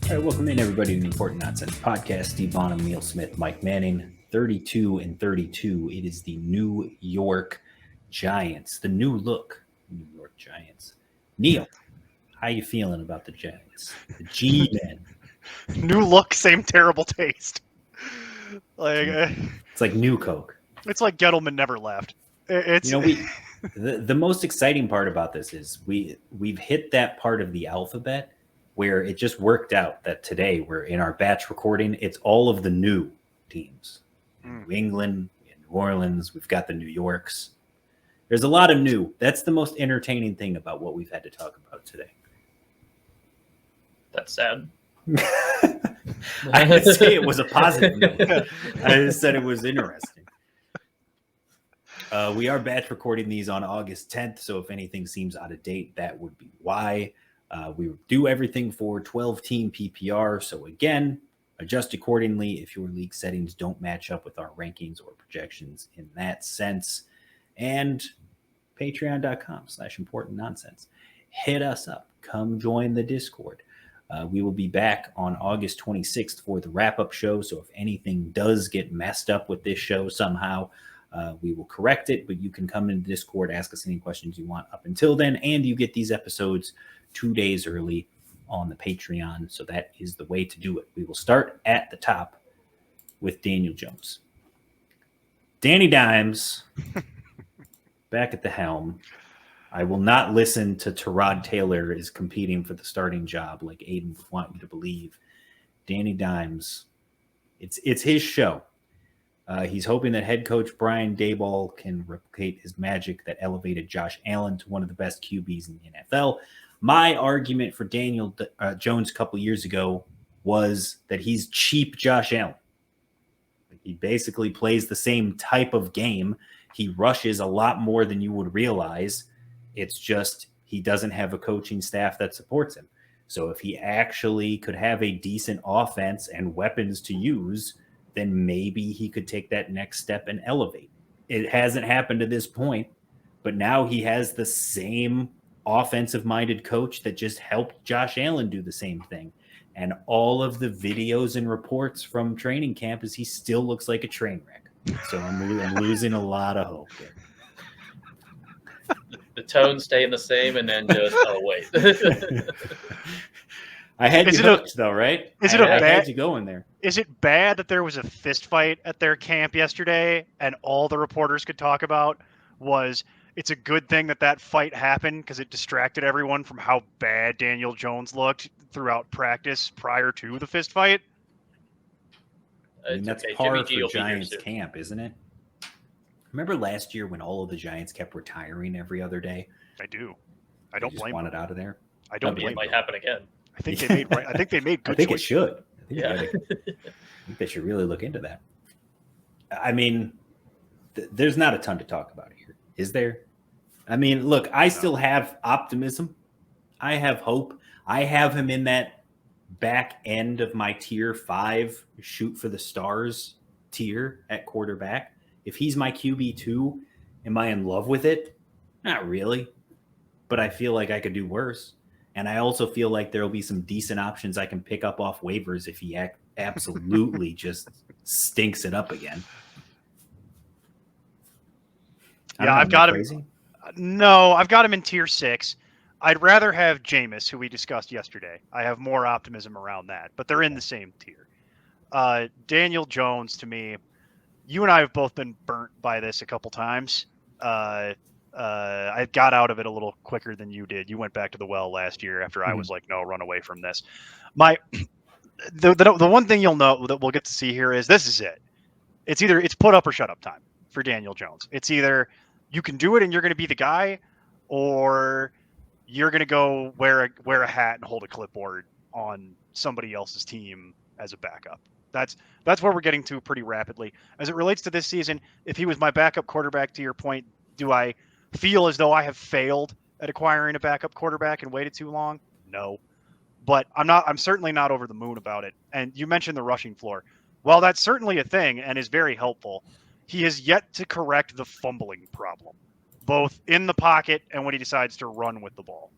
All right, welcome in everybody to the Important Nonsense Podcast. Steve Bonham, Neil Smith, Mike Manning, 32 and 32. It is the New York Giants, the new look New York Giants. Neil, how you feeling about the Giants? The G-Men. New look, same terrible taste. It's like new Coke. It's like Gettleman never left. It's the most exciting part about this is we've hit that part of the alphabet where it just worked out that today we're in our batch recording. It's all of the new teams. New England, New Orleans, we've got the New Yorks. There's a lot of new. That's the most entertaining thing about what we've had to talk about today. That's sad. I didn't say it was a positive note. I just said it was interesting. We are batch recording these on August 10th, so if anything seems out of date, that would be why. We do everything for 12-team PPR, so again, adjust accordingly if your league settings don't match up with our rankings or projections in that sense. And patreon.com/importantnonsense. Hit us up. Come join the Discord. We will be back on August 26th for the wrap-up show, so if anything does get messed up with this show somehow, we will correct it, but you can come into Discord, ask us any questions you want up until then, and you get these episodes 2 days early on the Patreon, so that is the way to do it. We will start at the top with Daniel Jones. Danny Dimes, back at the helm. I will not listen to Tyrod Taylor is competing for the starting job like Aiden would want you to believe. Danny Dimes, it's his show. He's hoping that head coach Brian Daboll can replicate his magic that elevated Josh Allen to one of the best QBs in the NFL. My argument for Daniel Jones a couple years ago was that he's cheap Josh Allen. He basically plays the same type of game. He rushes a lot more than you would realize. It's just he doesn't have a coaching staff that supports him. So if he actually could have a decent offense and weapons to use, then maybe he could take that next step and elevate. It hasn't happened to this point, but now he has the same offensive-minded coach that just helped Josh Allen do the same thing. And all of the videos and reports from training camp is he still looks like a train wreck. So I'm losing a lot of hope there. The tone staying the same, and then just wait. I had you hooked, though, right? I had you going there. Is it bad that there was a fist fight at their camp yesterday, and all the reporters could talk about was it's a good thing that fight happened because it distracted everyone from how bad Daniel Jones looked throughout practice prior to the fist fight? I mean, that's par for Giants camp, isn't it? Remember last year when all of the Giants kept retiring every other day? I do. I don't blame them. Want it out of there. I don't blame it might happen again. I think they made. I think they made good. I think choices. it should. Yeah. I think they should really look into that. I mean, there's not a ton to talk about here, is there? I mean, look, I still have optimism. I have hope. I have him in that back end of my tier 5 shoot for the stars tier at quarterback. If he's my QB2, am I in love with it? Not really. But I feel like I could do worse. And I also feel like there will be some decent options I can pick up off waivers if he absolutely just stinks it up again. Yeah, I've got him. No, I've got him in tier 6. I'd rather have Jameis, who we discussed yesterday. I have more optimism around that, but they're in the same tier. Daniel Jones, to me, you and I have both been burnt by this a couple times. I got out of it a little quicker than you did. You went back to the well last year after I was like, no, run away from this. The one thing you'll know that we'll get to see here is this is it. It's put up or shut up time for Daniel Jones. It's either you can do it and you're going to be the guy, or you're going to go wear a hat and hold a clipboard on somebody else's team as a backup. That's where we're getting to pretty rapidly. As it relates to this season, if he was my backup quarterback, to your point, do I feel as though I have failed at acquiring a backup quarterback and waited too long? No. But I'm certainly not over the moon about it. And you mentioned the rushing floor. While that's certainly a thing and is very helpful, he has yet to correct the fumbling problem, both in the pocket and when he decides to run with the ball.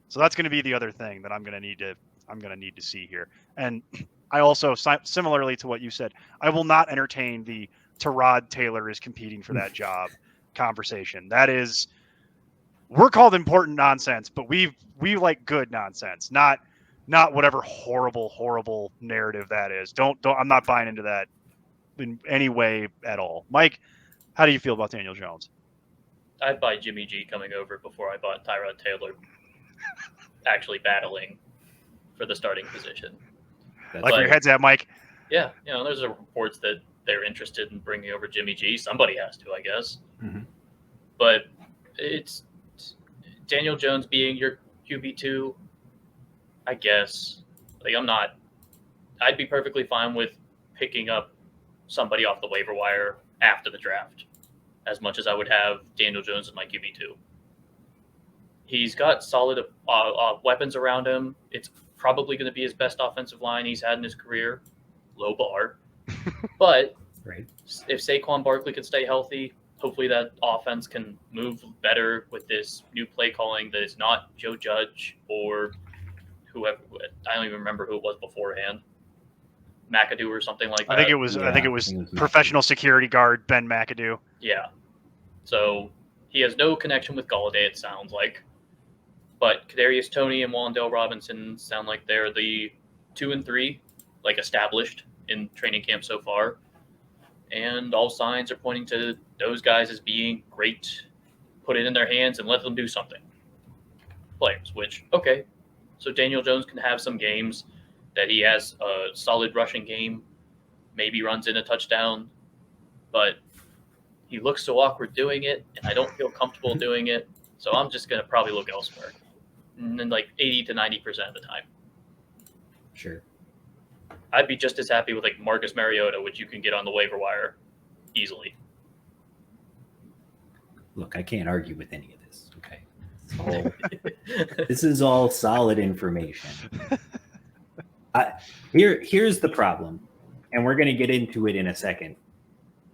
So that's going to be the other thing that I'm going to need to I'm going to need to see here. And I also, similarly to what you said, I will not entertain the Tyrod Taylor is competing for that job conversation. That is, we're called important nonsense, but we like good nonsense, not whatever horrible narrative that is. Don't I'm not buying into that in any way at all. Mike, how do you feel about Daniel Jones? I'd buy Jimmy G coming over before I bought Tyrod Taylor actually battling for the starting position. Like where your head's at, Mike. Yeah, there's reports that they're interested in bringing over Jimmy G. Somebody has to, I guess. Mm-hmm. But it's Daniel Jones being your QB2, I guess. Like, I'd be perfectly fine with picking up somebody off the waiver wire after the draft, as much as I would have Daniel Jones as my QB2. He's got solid weapons around him. It's probably going to be his best offensive line he's had in his career. Low bar. But right. If Saquon Barkley can stay healthy, hopefully that offense can move better with this new play calling that is not Joe Judge or whoever. I don't even remember who it was beforehand. McAdoo or something like that. I think it was professional security guard Ben McAdoo. Yeah. So he has no connection with Golladay, it sounds like. But Kadarius Toney and Wan'Dale Robinson sound like they're the 2 and 3, like established in training camp so far. And all signs are pointing to those guys as being great. Put it in their hands and let them do something. Players, which, okay. So Daniel Jones can have some games that he has a solid rushing game, maybe runs in a touchdown, but he looks so awkward doing it, and I don't feel comfortable doing it, so I'm just going to probably look elsewhere. And then like 80 to 90% of the time. Sure. I'd be just as happy with like Marcus Mariota, which you can get on the waiver wire easily. Look, I can't argue with any of this, okay? This is all solid information. Here's the problem, and we're going to get into it in a second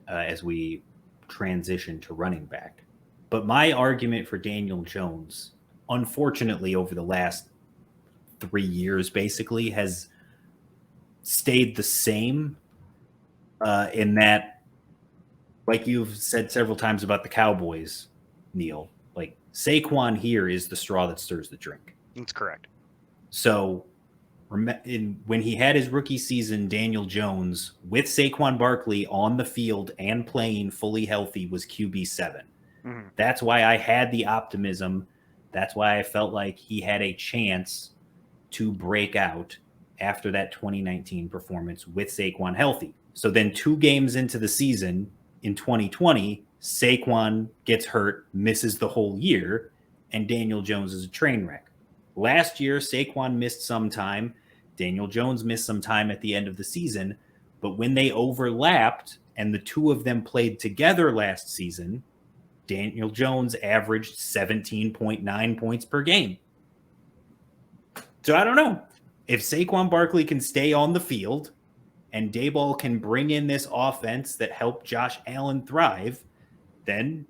as we transition to running back. But my argument for Daniel Jones, unfortunately, over the last 3 years, basically, has stayed the same in that, like you've said several times about the Cowboys, Neil, like Saquon here is the straw that stirs the drink. That's correct. So when he had his rookie season, Daniel Jones with Saquon Barkley on the field and playing fully healthy was QB7. Mm-hmm. That's why I had the optimism. That's why I felt like he had a chance to break out after that 2019 performance with Saquon healthy. So then 2 games into the season in 2020, Saquon gets hurt, misses the whole year, and Daniel Jones is a train wreck. Last year, Saquon missed some time. Daniel Jones missed some time at the end of the season. But when they overlapped and the two of them played together last season, Daniel Jones averaged 17.9 points per game. So I don't know. If Saquon Barkley can stay on the field and Daboll can bring in this offense that helped Josh Allen thrive, then,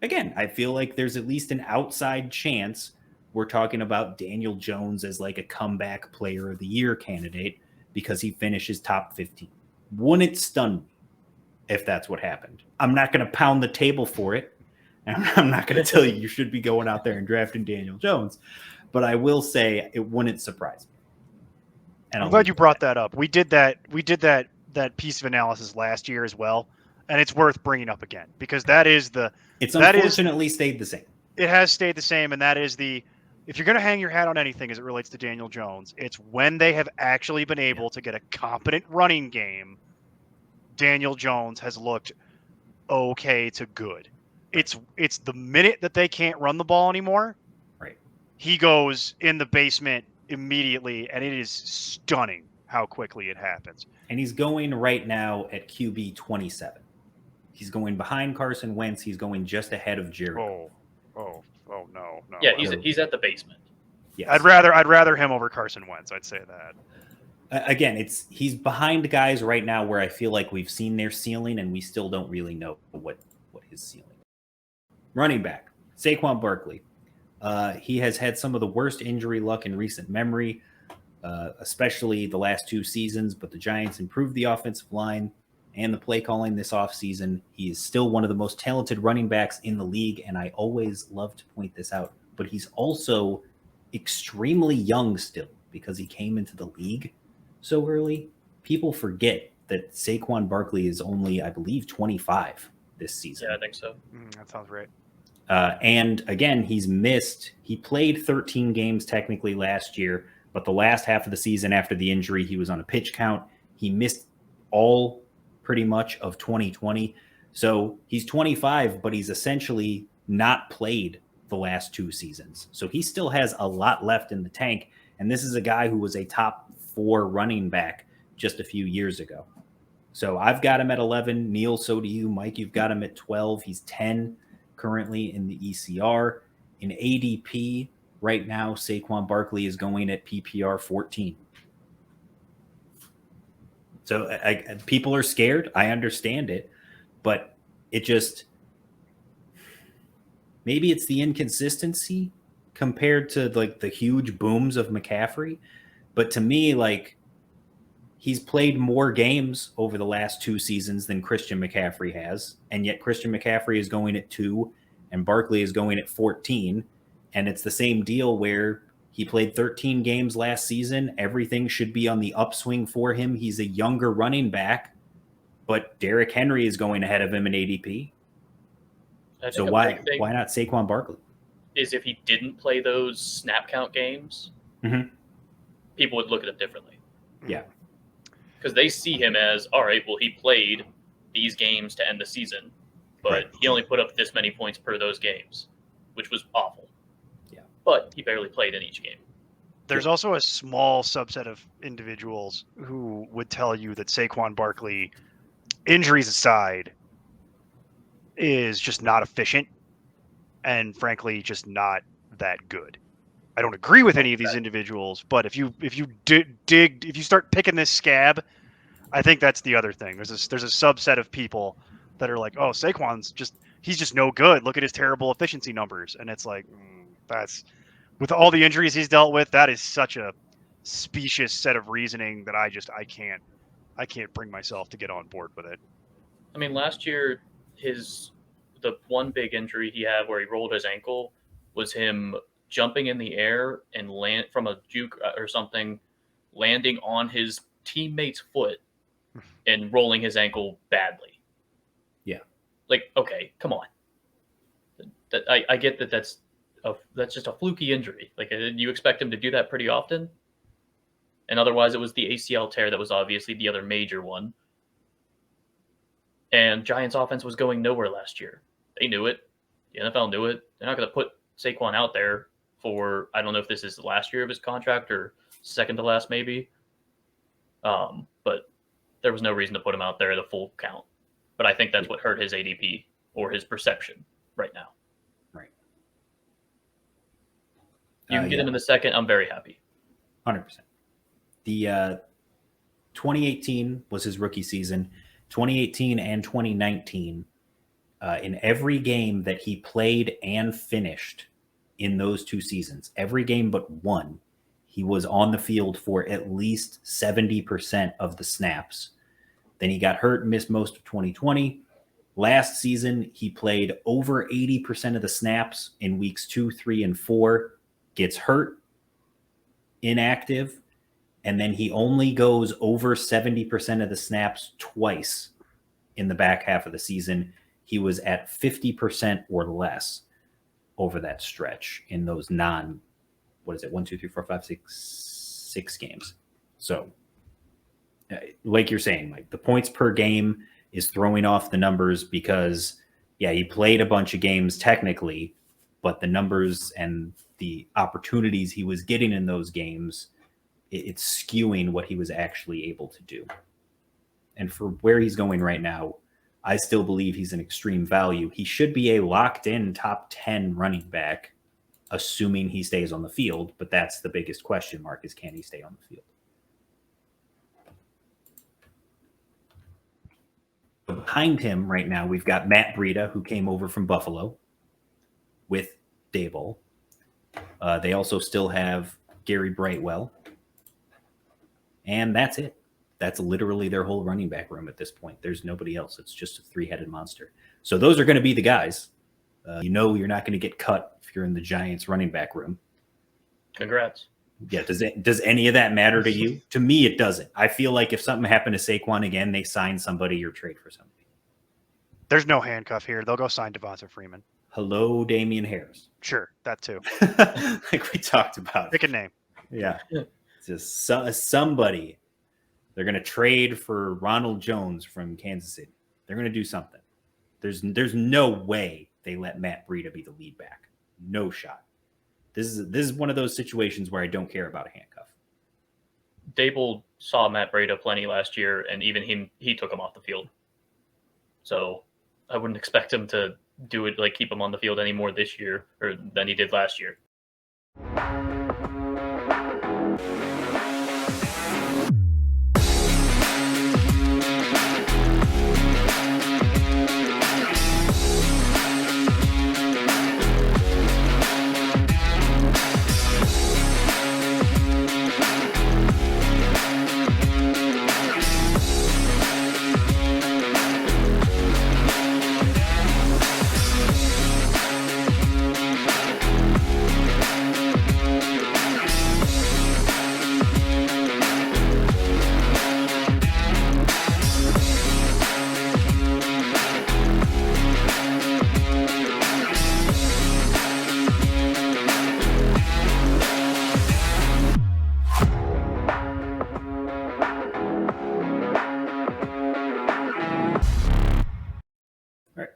again, I feel like there's at least an outside chance we're talking about Daniel Jones as like a comeback player of the year candidate because he finishes top 15. Wouldn't it stun me if that's what happened? I'm not going to pound the table for it. I'm not going to tell you should be going out there and drafting Daniel Jones, but I will say it wouldn't surprise me. And I'm glad you brought that up. We did that piece of analysis last year as well, and it's worth bringing up again because it's unfortunately stayed the same. It has stayed the same, and that is if you're going to hang your hat on anything as it relates to Daniel Jones, it's when they have actually been able to get a competent running game, Daniel Jones has looked okay to good. It's the minute that they can't run the ball anymore, right? He goes in the basement immediately, and it is stunning how quickly it happens. And he's going right now at QB 27. He's going behind Carson Wentz. He's going just ahead of Jericho. Oh, no. Yeah, he's at the basement. Yes. I'd rather him over Carson Wentz. I'd say that. Again, he's behind guys right now where I feel like we've seen their ceiling, and we still don't really know what his ceiling is. Running back, Saquon Barkley. He has had some of the worst injury luck in recent memory. especially the last 2 seasons, but the Giants improved the offensive line and the play calling this offseason. He is still one of the most talented running backs in the league, and I always love to point this out. But he's also extremely young still because he came into the league so early. People forget that Saquon Barkley is only, I believe, 25 this season. Yeah, I think so. That sounds right. And again, he played 13 games technically last year, but the last half of the season after the injury, he was on a pitch count. He missed all pretty much of 2020. So he's 25, but he's essentially not played the last 2 seasons. So he still has a lot left in the tank. And this is a guy who was a top 4 running back just a few years ago. So I've got him at 11. Neil, so do you. Mike, you've got him at 12. He's 10 currently in the ECR. In ADP right now, Saquon Barkley is going at PPR 14. So people are scared. I understand it, but it just maybe it's the inconsistency compared to like the huge booms of McCaffrey. But to me, like he's played more games over the last 2 seasons than Christian McCaffrey has, and yet Christian McCaffrey is going at 2 and Barkley is going at 14, and it's the same deal where he played 13 games last season. Everything should be on the upswing for him. He's a younger running back, but Derrick Henry is going ahead of him in ADP. So why not Saquon Barkley? Is if he didn't play those snap count games, people would look at him differently. Yeah. Because they see him as, all right, well, he played these games to end the season, but he only put up this many points per those games, which was awful. Yeah. But he barely played in each game. There's also a small subset of individuals who would tell you that Saquon Barkley, injuries aside, is just not efficient and frankly just not that good. I don't agree with any of these individuals, but if you start picking this scab, I think that's the other thing. There's a subset of people that are like, oh, he's just no good. Look at his terrible efficiency numbers, and it's like that's with all the injuries he's dealt with, that is such a specious set of reasoning that I can't bring myself to get on board with it. I mean, last year the one big injury he had where he rolled his ankle was him jumping in the air and land from a juke or something, landing on his teammate's foot and rolling his ankle badly. Yeah. Like, okay, come on. I get that's just a fluky injury. Like, you expect him to do that pretty often? And otherwise, it was the ACL tear that was obviously the other major one. And Giants offense was going nowhere last year. They knew it. The NFL knew it. They're not going to put Saquon out there for, I don't know if this is the last year of his contract or second to last maybe. But there was no reason to put him out there at a full count. But I think that's what hurt his ADP or his perception right now. Right. You can get him in the second. I'm very happy. 100%. The 2018 was his rookie season. 2018 and 2019, in every game that he played and finished in those 2 seasons, every game but one, he was on the field for at least 70% of the snaps. Then he got hurt and missed most of 2020. Last season, he played over 80% of the snaps in weeks 2, 3, and 4, gets hurt, inactive, and then he only goes over 70% of the snaps twice in the back half of the season. He was at 50% or less over that stretch in those 1, 2, 3, 4, 5, 6 games. So, like you're saying, Mike, the points per game is throwing off the numbers because, yeah, he played a bunch of games technically, but the numbers and the opportunities he was getting in those games, it's skewing what he was actually able to do. And for where he's going right now, I still believe he's an extreme value. He should be a locked-in top 10 running back, assuming he stays on the field. But that's the biggest question mark is, can he stay on the field? Behind him right now, we've got Matt Breida, who came over from Buffalo with Daboll. They also still have Gary Brightwell. And that's it. That's literally their whole running back room at this point. There's nobody else. It's just a three-headed monster. So those are going to be the guys. You're not going to get cut if you're in the Giants running back room. Congrats. Yeah, does any of that matter to you? To me, it doesn't. I feel like if something happened to Saquon again, they sign somebody or trade for somebody. There's no handcuff here. They'll go sign Devonta Freeman. Hello, Damian Harris. Sure, that too. Like we talked about. Pick a name. Yeah. Just somebody. They're going to trade for Ronald Jones from Kansas City. They're going to do something. There's no way they let Matt Breida be the lead back. No shot. This is one of those situations where I don't care about a handcuff. Dable saw Matt Breida plenty last year, and even he took him off the field. So I wouldn't expect him to do it, like keep him on the field any more this year or than he did last year.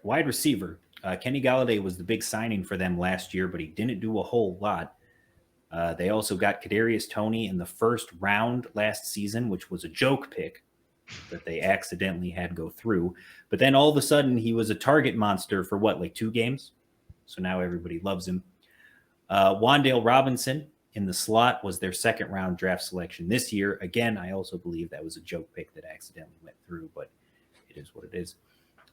Wide receiver. Kenny Golladay was the big signing for them last year, but he didn't do a whole lot. They also got Kadarius Toney in the first round last season, which was a joke pick that they accidentally had go through. But then all of a sudden, he was a target monster for like 2 games? So now everybody loves him. Wan'Dale Robinson in the slot was their second round draft selection this year. Again, I also believe that was a joke pick that accidentally went through, but it is what it is.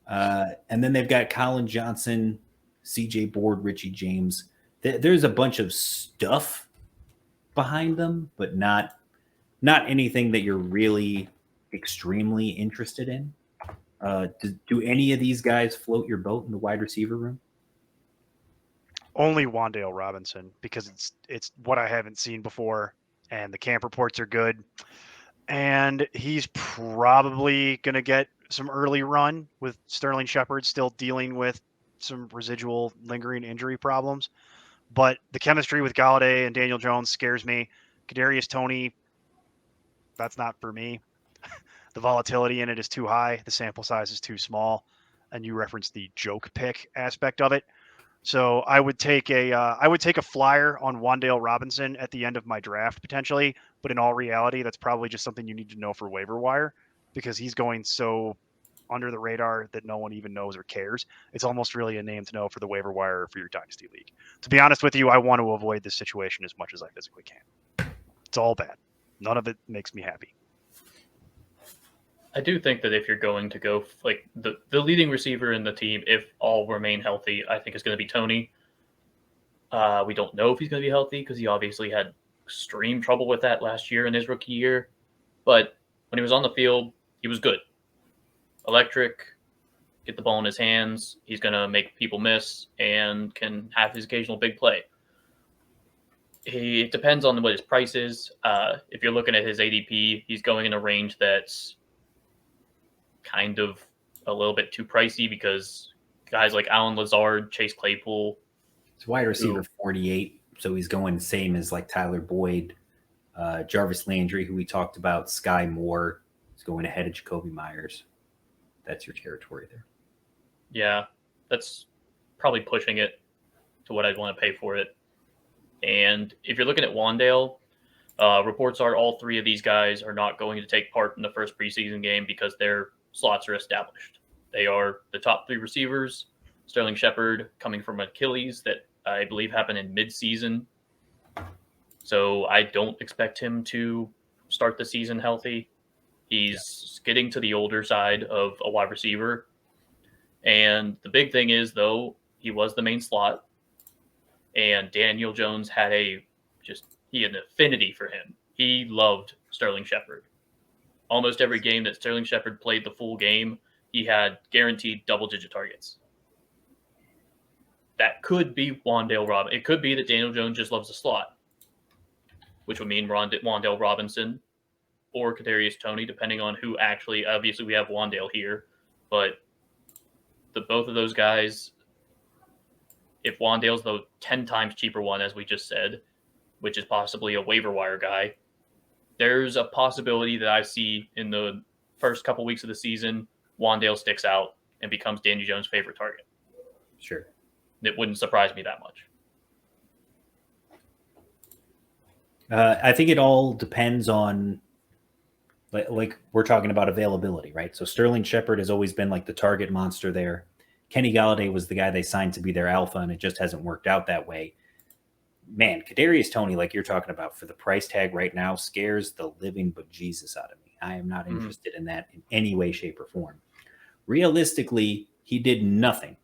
And then they've got Colin Johnson, CJ Board, Richie James. There's a bunch of stuff behind them, but not anything that you're really extremely interested in. Do any of these guys float your boat in the wide receiver room? Only Wan'Dale Robinson, because it's what I haven't seen before, and the camp reports are good. And he's probably going to get some early run with Sterling Shepard still dealing with some residual lingering injury problems. But the chemistry with Golladay and Daniel Jones scares me. Kadarius Toney, that's not for me. The volatility in it is too high. The sample size is too small. And you referenced the joke pick aspect of it. So I would take a flyer on Wan'Dale Robinson at the end of my draft potentially, but in all reality, that's probably just something you need to know for waiver wire because he's going so under the radar that no one even knows or cares. It's almost really a name to know for the waiver wire for your dynasty league. To be honest with you, I want to avoid this situation as much as I physically can. It's all bad. None of it makes me happy. I do think that if you're going to go like the leading receiver in the team, if all remain healthy, I think is going to be Toney. We don't know if he's going to be healthy because he obviously had extreme trouble with that last year in his rookie year. But when he was on the field, he was good. Electric, get the ball in his hands. He's going to make people miss and can have his occasional big play. It depends on what his price is. If you're looking at his ADP, he's going in a range that's kind of a little bit too pricey because guys like Allen Lazard, Chase Claypool. It's wide receiver 48, so he's going the same as like Tyler Boyd, Jarvis Landry, who we talked about, Sky Moore. He's going ahead of Jacoby Myers. That's your territory there. Yeah, that's probably pushing it to what I'd want to pay for it. And if you're looking at Wan'Dale, reports are all 3 of these guys are not going to take part in the first preseason game because their slots are established. They are the top 3 receivers. Sterling Shepard coming from Achilles that I believe happened in mid-season. So I don't expect him to start the season healthy. He's getting to the older side of a wide receiver. And the big thing is, though, he was the main slot. And Daniel Jones had an affinity for him. He loved Sterling Shepard. Almost every game that Sterling Shepard played the full game, he had guaranteed double-digit targets. That could be Wan'Dale Robinson. It could be that Daniel Jones just loves the slot, which would mean Wan'Dale Robinson or Kadarius Toney, depending on who actually. Obviously, we have Wan'Dale here, but both of those guys, if Wan'Dale's the 10 times cheaper one, as we just said, which is possibly a waiver wire guy, there's a possibility that I see in the first couple weeks of the season, Wan'Dale sticks out and becomes Daniel Jones' favorite target. Sure. It wouldn't surprise me that much. I think it all depends on, like we're talking about availability, right? So Sterling Shepard has always been like the target monster there. Kenny Golladay was the guy they signed to be their alpha, and it just hasn't worked out that way. Man, Kadarius Toney, like you're talking about, for the price tag right now, scares the living bejesus out of me. I am not interested in that in any way, shape, or form. Realistically, he did nothing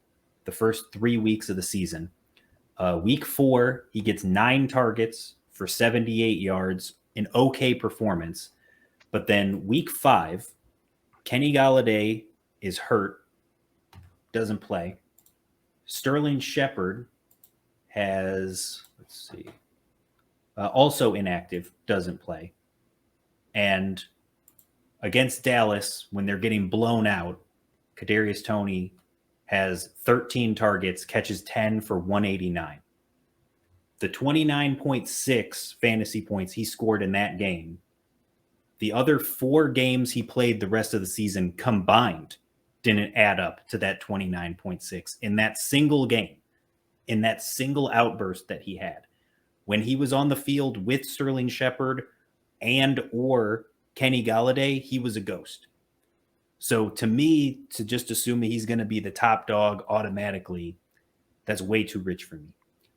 the first 3 weeks of the season. Week 4, he gets 9 targets for 78 yards, an okay performance. But then week 5, Kenny Golladay is hurt, doesn't play. Sterling Shepard has, also inactive, doesn't play. And against Dallas, when they're getting blown out, Kadarius Toney has 13 targets, catches 10 for 189. The 29.6 fantasy points he scored in that game, the other 4 games he played the rest of the season combined didn't add up to that 29.6 in that single game, in that single outburst that he had. When he was on the field with Sterling Shepard and or Kenny Golladay, he was a ghost. So to me, to just assume he's going to be the top dog automatically, that's way too rich for me.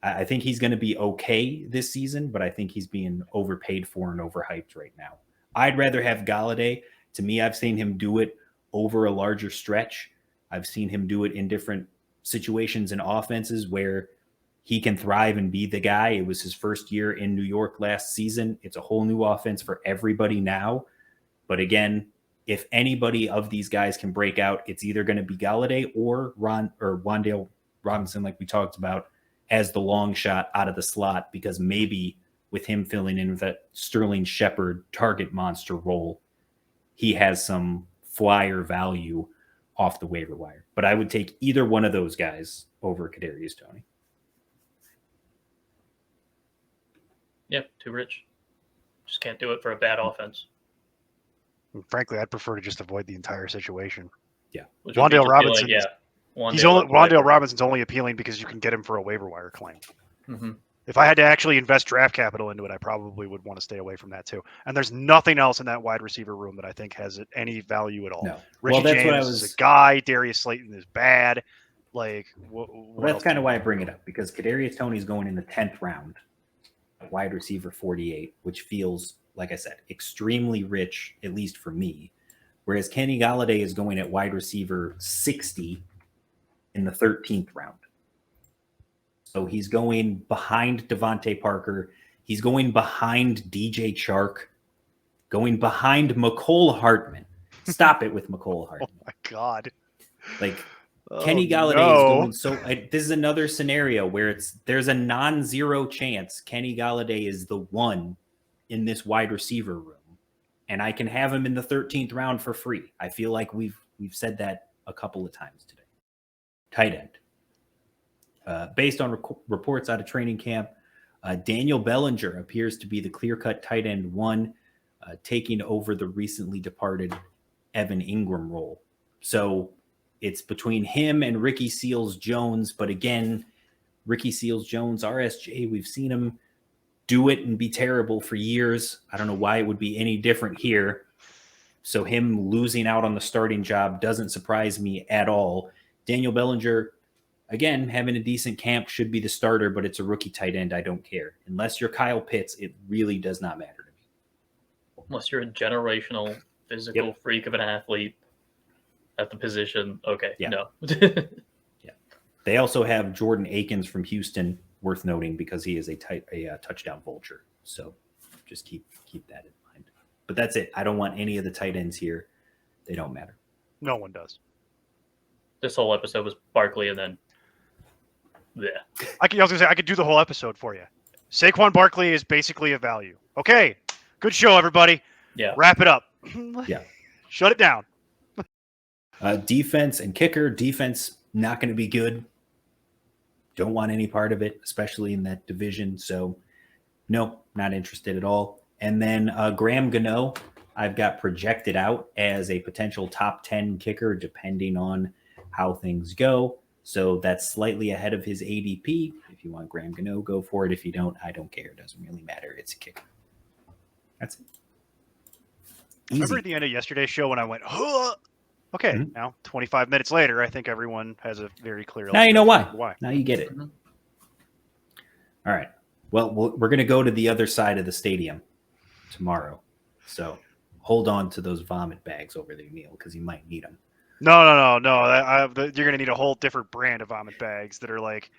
I think he's going to be okay this season, but I think he's being overpaid for and overhyped right now. I'd rather have Golladay. To me, I've seen him do it over a larger stretch. I've seen him do it in different situations and offenses where he can thrive and be the guy. It was his first year in New York last season. It's a whole new offense for everybody now. But again, if anybody of these guys can break out, it's either going to be Golladay or Wan'Dale Robinson, like we talked about, as the long shot out of the slot, because maybe with him filling in with that Sterling Shepard target monster role, he has some flyer value off the waiver wire. But I would take either one of those guys over Kadarius Toney. Yeah, too rich. Just can't do it for a bad offense. Frankly, I'd prefer to just avoid the entire situation. Yeah. Wan'Dale Robinson. Wan'Dale Robinson's only appealing because you can get him for a waiver wire claim. Mm-hmm. If I had to actually invest draft capital into it, I probably would want to stay away from that too. And there's nothing else in that wide receiver room that I think has any value at all. No. Richie James is a guy. Darius Slayton is bad. Like, that's kind of why I bring it up, because Kadarius Toney's going in the 10th round, wide receiver 48, which feels, like I said, extremely rich, at least for me. Whereas Kenny Golladay is going at wide receiver 60 in the 13th round. So he's going behind Devontae Parker. He's going behind DJ Chark, going behind McCole Hartman. Stop it with McCole Hartman. Oh, my God. Like, Kenny Golladay is going so... this is another scenario where there's a non-zero chance Kenny Golladay is the one in this wide receiver room, and I can have him in the 13th round for free. I feel like we've said that a couple of times today. Tight end. Based on reports out of training camp, Daniel Bellinger appears to be the clear-cut tight end one, taking over the recently departed Evan Ingram role. So it's between him and Ricky Seals-Jones, but again, Ricky Seals-Jones, RSJ, we've seen him do it and be terrible for years. I don't know why it would be any different here. So him losing out on the starting job doesn't surprise me at all. Daniel Bellinger, again, having a decent camp, should be the starter, but it's a rookie tight end. I don't care. Unless you're Kyle Pitts, it really does not matter to me. Unless you're a generational physical freak of an athlete at the position. Okay, no. Yeah. They also have Jordan Akins from Houston, worth noting, because he is a touchdown vulture. So just keep that in mind. But that's it. I don't want any of the tight ends here. They don't matter. No one does. This whole episode was Barkley, and then yeah. I was gonna say I could do the whole episode for you. Saquon Barkley is basically a value. Okay, good show, everybody. Yeah. Wrap it up. Yeah. Shut it down. Defense and kicker. Defense not going to be good. Don't want any part of it, especially in that division. So, no, not interested at all. And then Graham Gano, I've got projected out as a potential top 10 kicker, depending on how things go. So that's slightly ahead of his ADP. If you want Graham Gano, go for it. If you don't, I don't care. It doesn't really matter. It's a kicker. That's it. Easy. Remember at the end of yesterday's show when I went, huh? Okay, Now 25 minutes later, I think everyone has a very clear. Now you know why. Why? Now you get it. All right. Well, we're going to go to the other side of the stadium tomorrow. So hold on to those vomit bags over there, Neil, because you might need them. No. You're going to need a whole different brand of vomit bags that are like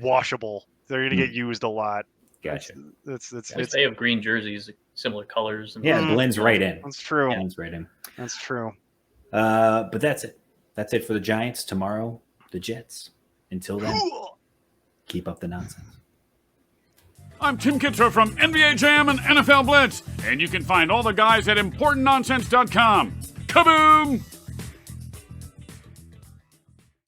washable. They're going to get used a lot. Gotcha. They have green jerseys, similar colors. And Yeah, it blends right in. That's true. Blends right in. That's true. But that's it. That's it for the Giants. Tomorrow, the Jets. Until then, keep up the nonsense. I'm Tim Kitzrow from NBA Jam and NFL Blitz, and you can find all the guys at ImportantNonsense.com. Kaboom!